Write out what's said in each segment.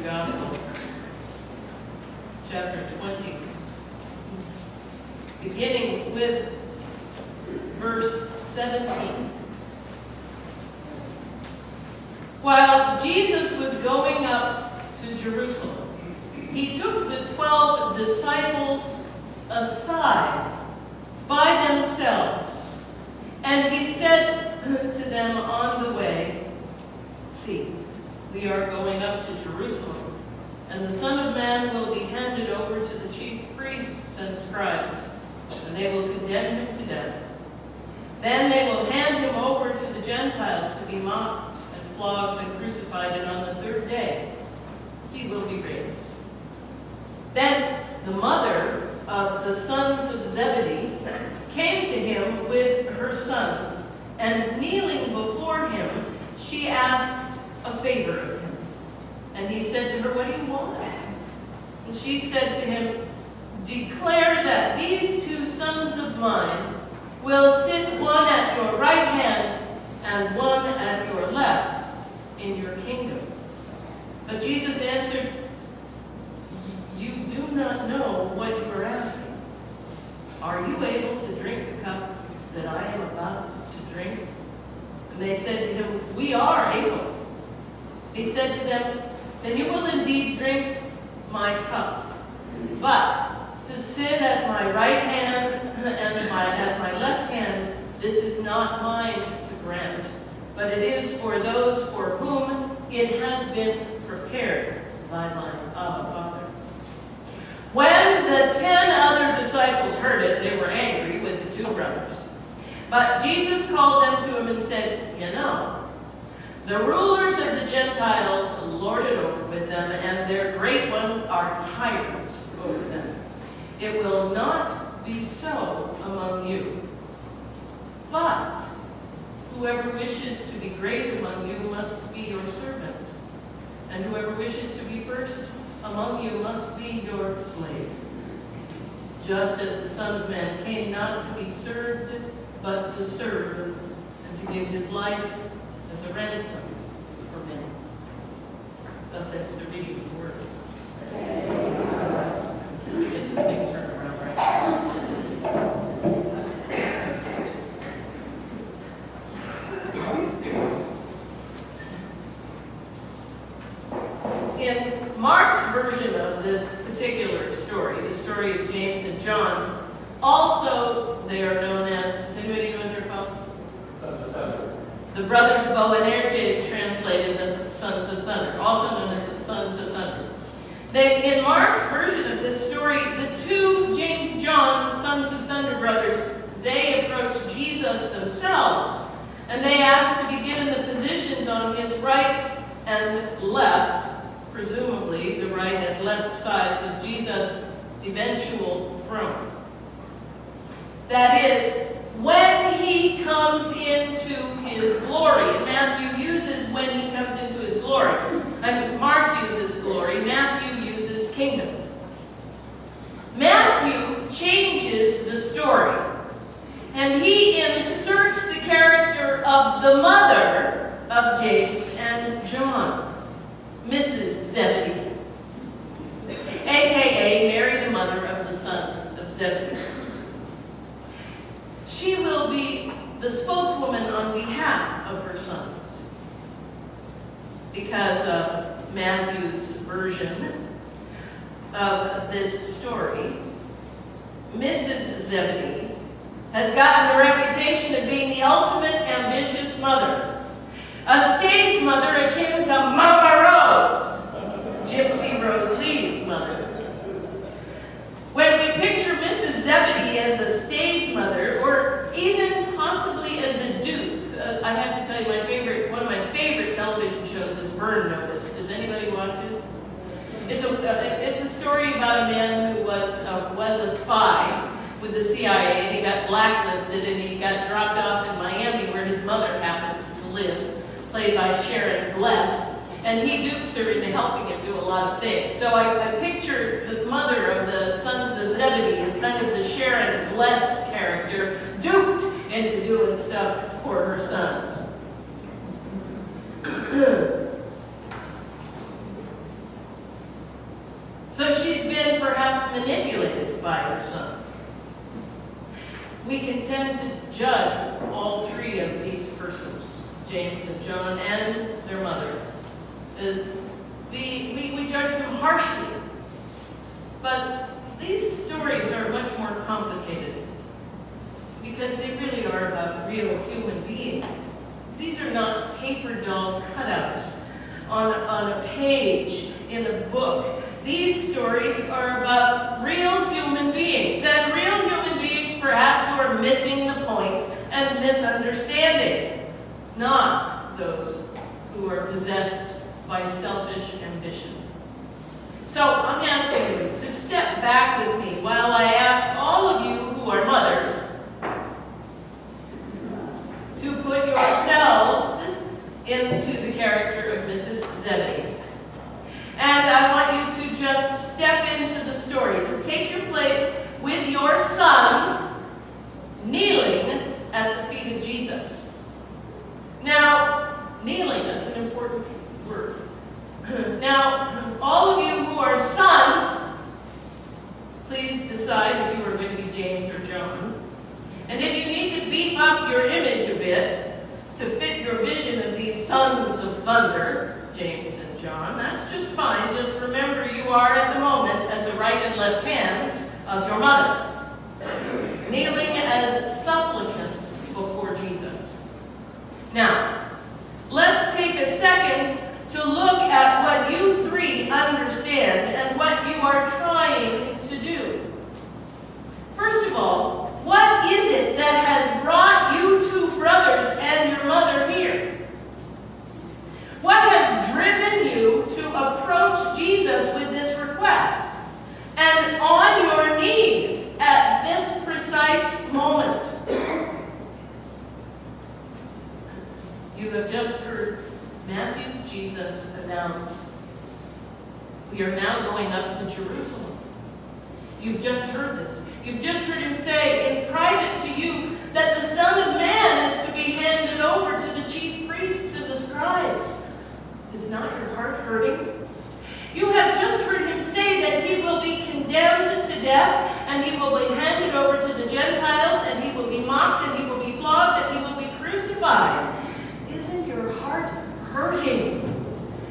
Gospel, chapter 20, beginning with verse 17. While Jesus was going up to Jerusalem, he took the 12 disciples aside by themselves, and he said to them on the way, "See, we are going up to Jerusalem, and the Son of Man will be handed over to the chief priests and scribes, and they will condemn him to death. Then they will hand him over to the Gentiles to be mocked and flogged and crucified, and on the third day he will be raised." Then the mother of the sons of Zebedee came to him with her sons, and kneeling before him, she asked a favor of him. And he said to her, "What do you want?" And she said to him, "Declare that these two sons of mine will sit one at your right hand and one at your left in your kingdom." But Jesus answered, "You do not know what you are asking. Are you able to drink the cup that I am about to drink?" And they said to him, "We are able." He said to them, "Then you will indeed drink my cup. But to sit at my right hand and at my left hand, this is not mine to grant, but it is for those for whom it has been prepared by my Abba Father." When the 10 other disciples heard it, they were angry with the two brothers. But Jesus called them to him and said, "You know, the rulers of the Gentiles lord it over with them, and their great ones are tyrants over them. It will not be so among you. But whoever wishes to be great among you must be your servant, and whoever wishes to be first among you must be your slave. Just as the Son of Man came not to be served, but to serve, and to give his life as a ransom for many." Thus ends the reading of the word. Let me get this thing turned around right. In Mark's version of this particular story, the story of James and John, also they are known as, does anybody know what they're called? The brothers Boanerges, translated the Sons of Thunder, also known as the Sons of Thunder. In Mark's version of this story, the two James John Sons of Thunder brothers, they approach Jesus themselves, and they ask to be given the positions on his right and left, presumably the right and left sides of Jesus' eventual throne. That is, when he comes into his glory. And Matthew uses when he comes into his glory. And Mark uses glory. Matthew uses kingdom. Matthew changes the story. And he inserts the character of the mother of James and John, Mrs. Zebedee, a.k.a. Mary, the mother of the sons of Zebedee. She will be the spokeswoman on behalf of her sons. Because of Matthew's version of this story, Mrs. Zebedee has gotten the reputation of being the ultimate ambitious mother. A stage mother akin to Mama Rose, Gypsy Rose Lee's mother. When we picture Mrs. Zebedee as a stage mother, or even possibly as a dupe, I have to tell you, one of my favorite television shows is Burr. Does anybody watch it? It's a story about a man who was a spy with the CIA, and he got blacklisted, and he got dropped off in Miami, where his mother happens to live, played by Sharon Bless. And he dupes her into helping him do a lot of things. So I picture the mother of the Sons of Zebedee as kind of the Sharon Blessed character, duped into doing stuff for her sons. by her sons. We can tend to judge all three of these persons, James and John and their mother, as we judge them harshly. But these stories are much more complicated because they really are about real human beings. These are not paper doll cutouts on a page in a book. These stories are about real human beings, and real human beings perhaps who are missing the point and misunderstanding, not those who are possessed by selfish ambition. So I'm asking you to step back with me while I ask all of you who are mothers to put yourselves into the character of Mrs. Zebedee. And I want you to just step into the story. Take your place with your sons kneeling at the feet of Jesus. Now, kneeling, that's an important word. Now, all of you who are sons, please decide if you are going to be James or John. And if you need to beef up your image a bit to fit your vision of these sons of thunder, James and John, that's just fine. Just remember you are at the moment at the right and left hands of your mother, kneeling as supplicants before Jesus. Now, let's take a second to look at what you three understand and what you are trying to do. First of all, what is it that has brought you two brothers and your mother here? What has driven you to approach Jesus with this request and on your knees at this precise moment? You have just heard Matthew's Jesus announce, we are now going up to Jerusalem. You've just heard this. You've just heard him say in private to you that the Son of Man is to be handed over to the chief priests and the scribes. Is not your heart hurting? You have just heard him say that he will be condemned to death, and he will be handed over to the Gentiles, and he will be mocked, and he will be flogged, and he will be crucified. Isn't your heart hurting?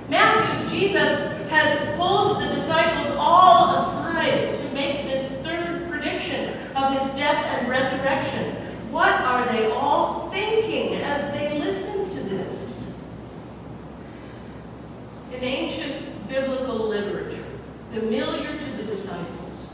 Matthew's Jesus has pulled the disciples all aside to make this third prediction of his death and resurrection. What are they all thinking as they listen to this? In ancient biblical literature, familiar to the disciples,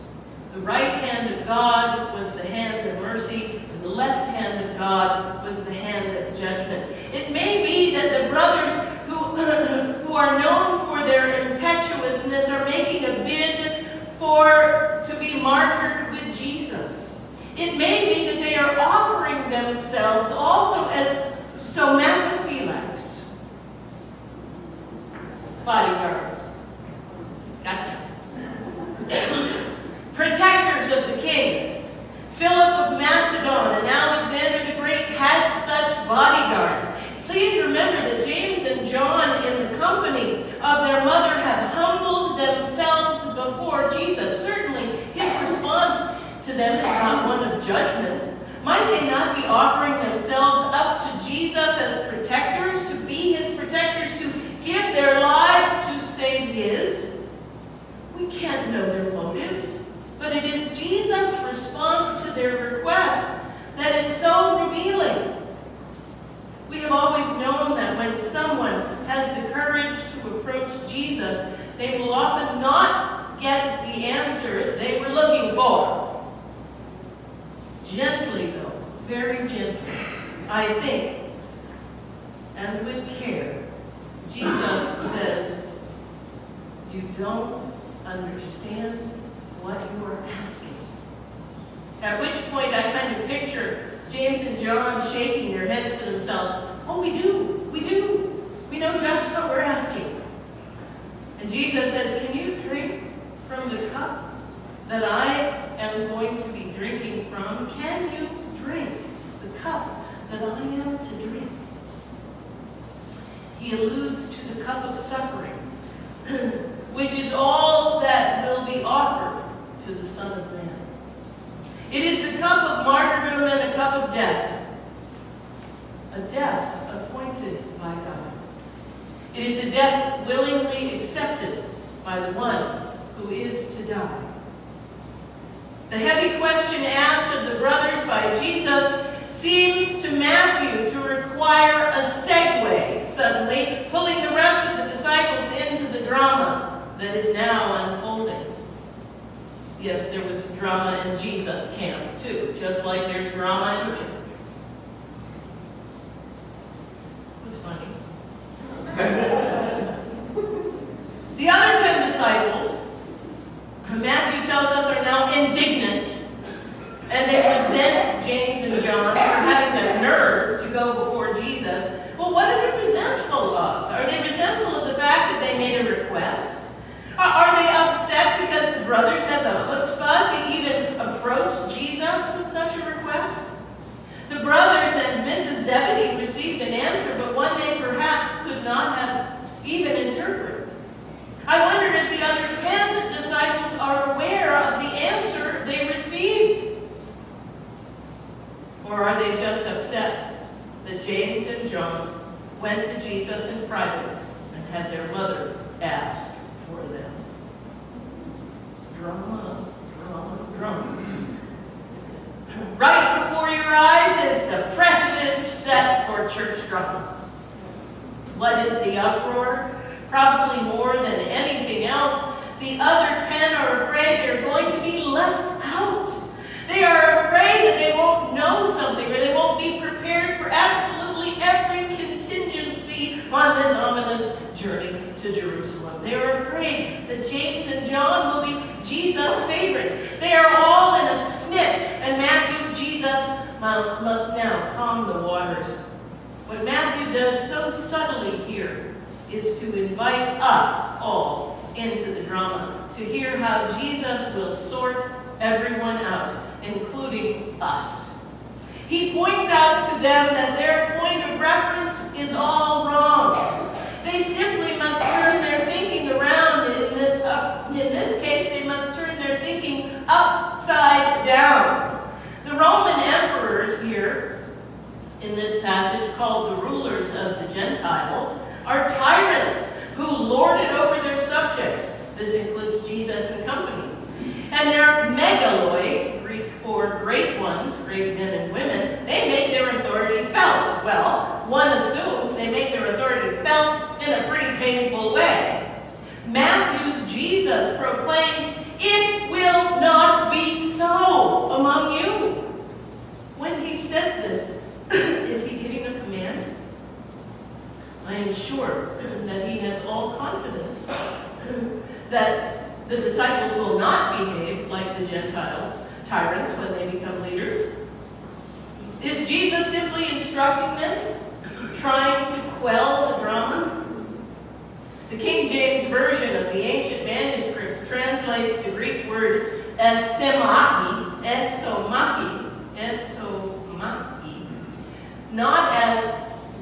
the right hand of God was the hand of mercy, and the left hand of God was the hand of judgment. It may be that the brothers who are known for their impetuousness are making a bid to be martyred with Jesus. It may be that they are offering themselves also as somatophilax, bodyguards. Gotcha. Protectors of the king. Philip of Macedon and Alexander the Great had such bodyguards. Please remember that James and John, in the company of their mother, have humbled themselves before Jesus. Certainly, his response to them is not one of judgment. Might they not be offering themselves up to Jesus as protectors, to be his protectors, to give their lives to save his? We can't know their motives, but it is Jesus' response to their request that is so revealing. We have always known that when someone has the courage to approach Jesus, they will often not get the answer they were looking for. Gently, though, very gently, I think, and with care, Jesus says, you don't understand what you are asking. At which point I kind of picture James and John shaking their heads to themselves. Oh, we do. We know just what we're asking. And Jesus says, can you drink from the cup that I am going to be drinking from? Can you drink the cup that I am to drink? He alludes to the cup of suffering, which is all that will be offered to the Son of Man. cup of martyrdom and a cup of death. A death appointed by God. It is a death willingly accepted by the one who is to die. The heavy question asked of the brothers by Jesus seems to Matthew to require a segue, suddenly, pulling the rest of the disciples into the drama that is now unfolding. Yes, there was drama in Jesus' camp, too, just like there's drama in the church. It was funny. The other 10 disciples, Matthew tells us, are now indignant, and they resent James and John for having the nerve to go before Jesus. Well, what are they resentful of? Are they resentful of the fact that they made a request? Are they upset because the brothers had the chutzpah to even approach Jesus with such a request? The brothers and Mrs. Zebedee received an answer, but one they perhaps could not have even interpreted. I wonder if the other 10 disciples are aware of the answer they received. Or are they just upset that James and John went to Jesus in private and had their mother ask for them? Drama, drama, drama. Right before your eyes is the precedent set for church drama. What is the uproar? Probably more than anything else, the other 10 are afraid they're going to be left out. They are afraid that they won't know something or they won't be prepared for absolutely every contingency on this ominous journey to Jerusalem. They are afraid that James and John will be Jesus' favorites. They are all in a snit, and Matthew's Jesus must now calm the waters. What Matthew does so subtly here is to invite us all into the drama, to hear how Jesus will sort everyone out, including us. He points out to them that their point of reference is all wrong. They simply must turn their thinking around. In this case, they must turn their thinking upside down. The Roman emperors here, in this passage, called the rulers of the Gentiles, are tyrants who lord it over their subjects. This includes Jesus and company. And their megaloi, Greek for great ones, great men and women, they make their authority felt. Well, one assumes they make their authority felt in a pretty painful way. Matthew's Jesus proclaims, "It will not be so among you." When he says this, is he giving a command? I am sure that he has all confidence that the disciples will not behave like the Gentiles, tyrants, when they become leaders. Is Jesus simply instructing them, trying to quell the drama? The King James Version of the ancient manuscripts translates the Greek word esomai, not as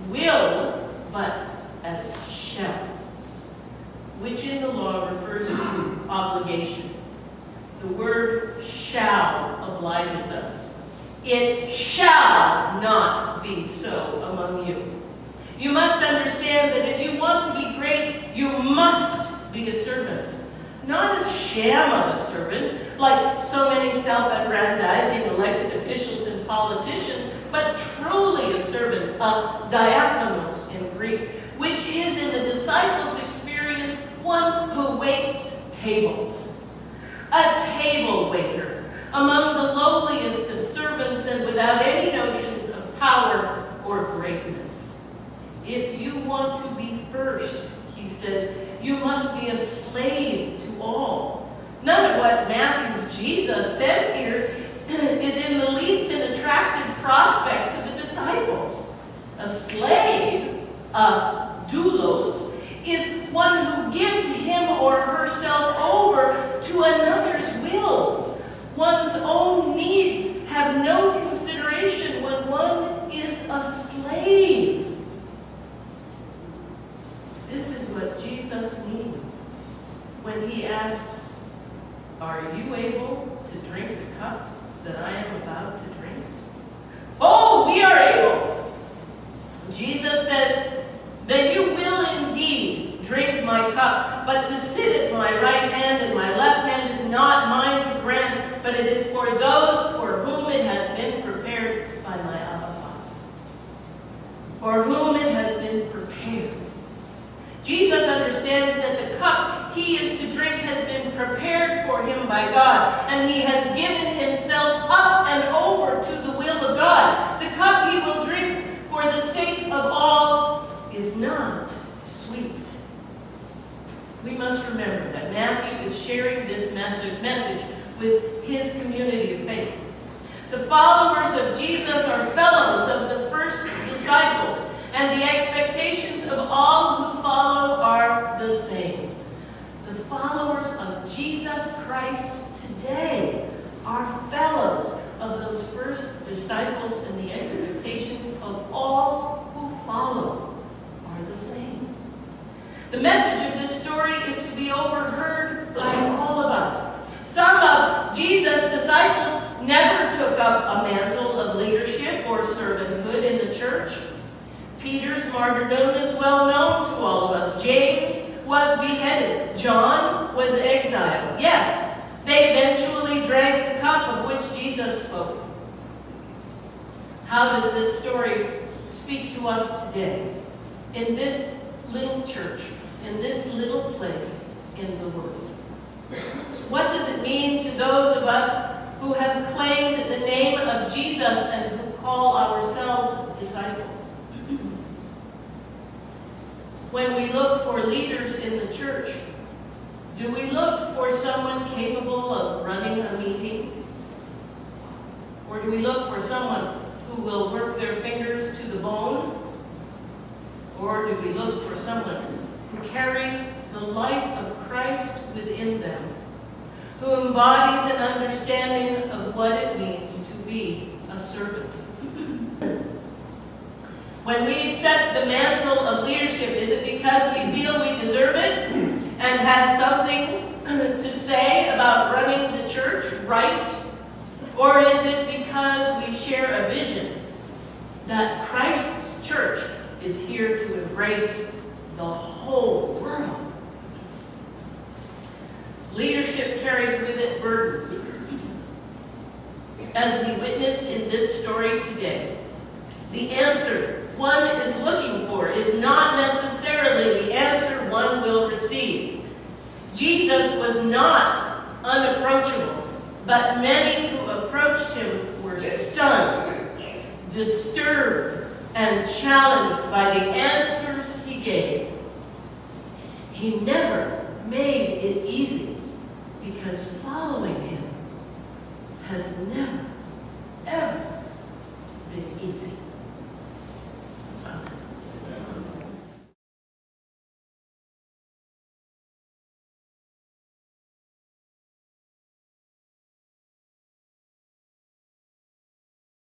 will, but as shall, which in the law refers to obligation. The word shall obliges us. It shall not be so among you. You must understand that if you want to be great, you must be a servant. Not a sham of a servant, like so many self-aggrandizing elected officials and politicians, but truly a servant, a diakonos in Greek, which is in the disciples' experience one who waits tables. A table waiter, among the lowliest of servants and without any notions of power or greatness. If you want to be first, he says, you must be a slave to all. None of what Matthew's Jesus says here is in the least an attractive prospect to the disciples. A slave, a doulos, is one who gives him or herself over to another's will. One's own needs have no consideration when one is a slave. This is what Jesus means when he asks, "Are you able to drink the cup that I am about to drink? Oh, we are able. Jesus says, then you will indeed drink my cup, but to sit at my right hand and my left hand is not mine to grant, but it is for those for whom it has been prepared by my Abba Father. For whom it has been prepared. Jesus understands that the cup he is to drink has been prepared for him by God, and he has given himself up and over to the will of God. The cup he will drink for the sake of all is not sweet. We must remember that Matthew is sharing this message with his community of faith. The followers of Jesus are fellows of the first disciples, and the expectations of all who follow are the same. The followers of Jesus Christ today are fellows of those first disciples, and the expectations of all who follow are the same. The message of this story is to be overheard by all of us. Some of Jesus' disciples never took up a mantle of leadership or servanthood in the church. Peter's martyrdom is well known to all of us. James was beheaded. John was exiled. Yes, they eventually drank the cup of which Jesus spoke. How does this story speak to us today? In this little church, in this little place in the world. What does it mean to those of us who have claimed the name of Jesus and who call ourselves disciples? When we look for leaders in the church, do we look for someone capable of running a meeting? Or do we look for someone who will work their fingers to the bone? Or do we look for someone who carries the light of Christ within them, who embodies an understanding of what it means to be a servant? When we accept the mantle of leadership, is it because we feel we deserve it and have something to say about running the church right? Or is it because we share a vision that Christ's church is here to embrace the whole world? Leadership carries with it burdens. As we witnessed in this story today, the answer one is looking for is not necessarily the answer one will receive. Jesus was not unapproachable, but many who approached him were stunned, disturbed, and challenged by the answers he gave. He never made it easy, because following him has never, ever